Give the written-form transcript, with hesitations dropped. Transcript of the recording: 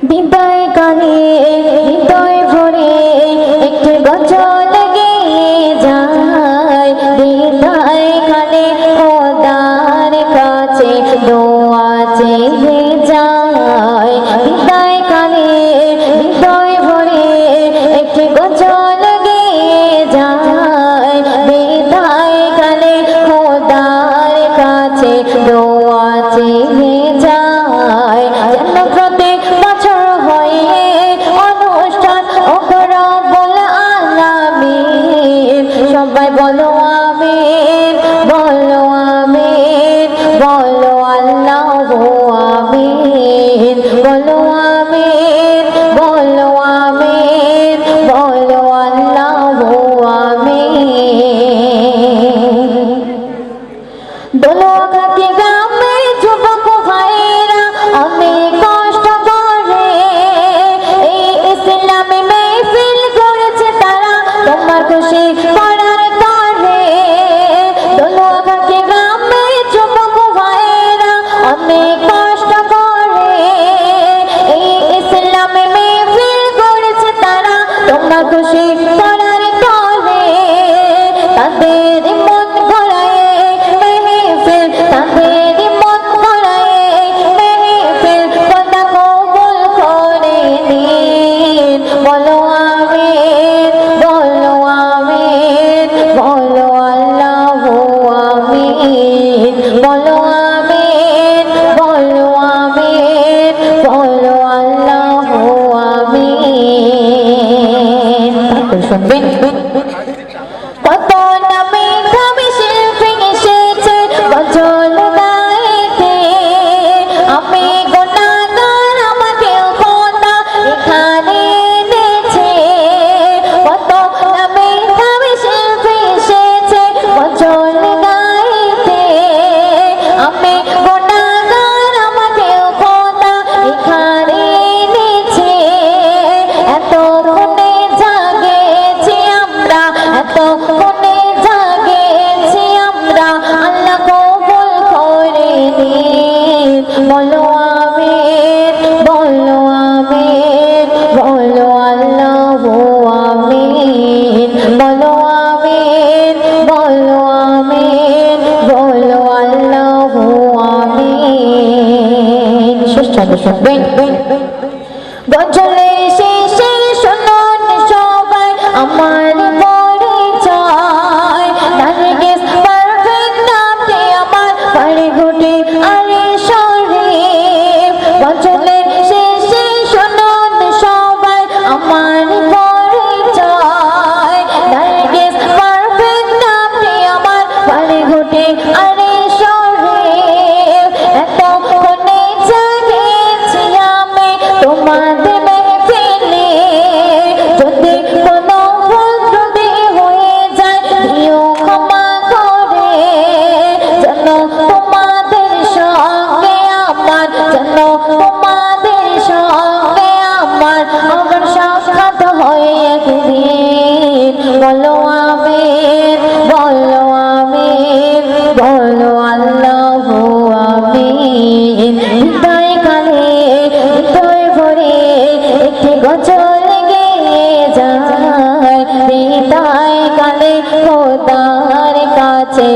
বিদায় কালে হৃদয় ভরে একটি গজল গেয়ে যায়। বিদায় কালে খোদার কাছে দোয়া চেয়ে যায়। বিদায় কালে হৃদয় ভরে একটি গজল গেয়ে যায়। বিদায় কালে খোদার কাছে দোয়া চেয়ে যায়। যেন প্রত্যেক বছর হয় অনুষ্ঠান ওগো রব্বুল আলামিন। সবাই বলো আমিন, বলো আমিন, বলো আল্লাহু আমিন, বলো আমিন, বলো আমিন, বলো আল্লাহু আমিন। দোলঘাটি গ্রামের যুবক ভাইরা অনেক কষ্ট করে এই ইসলামী মেহফিল করেছে তারা তোমার খুশি করার তরে। দোলঘাটি গ্রামের যুবক ভাইরা অনেক কষ্ট করে এই ইসলামী মেহফিল করেছে তারা তোমার খুশি করার তরে। তাদের মন গড়ায় মেহফিল, তাদের মন গড়ায় মেহফিল খোদা কবুল করে নিন। বলো আমিন, বলো আমিন, বলো আল্লাহু আমিন, বলো আমিন, বলো আমিন, বলো আল্লাহু আমিন। শুনবেন কত নামে দামি শিল্পী এসেছে গজল গাইতে। আমি গুনাহগার আমাকেও খোদা এখানে এনেছে। কত নামে দামি শিল্পী এসেছে গজল গাইতে। আমি গুনাহগার আমাকেও খোদা এখানে এনেছে। এত গুণে জাগেছি আমরা, এত গুণে জাগেছি আমরা, আল্লাহ কবুল করে নিন। বলো আমিন, বলো আমিন, বলো আল্লাহু আমিন, বলো আমিন, বলো আমিন, বলো আল্লাহু আমিন। সুস্বাদু শুনবেন গজলের শেষে শুনুন সবাই আমার পরিচয়। নার্গিস পারভীন নামটি আমার, বাড়ি ঘুটে আরে শরীফ। গজলের শেষে শুনুন সবাই আমার পরিচয়। নার্গিস পারভীন নামটি আমার, বাড়ি ঘুটে আরে শরীফ। এত কোণে জাগেছি আমি তোমাদের মেহফিলে। যদি কোনো ভুল ত্রুটি হয়ে যায় দিও ক্ষমা করে। যেন তোমাদের সঙ্গে আমার, যেন তোমাদের সঙ্গে আমার আবার সাক্ষাৎ হয় একদিন। বলো আমিন, বলো আমিন, বলো আল্লাহু আমিন। বিদায় কালে হৃদয় ভরে একটি গজল গেয়ে যায়। বিদায় কালে খোদার কাছে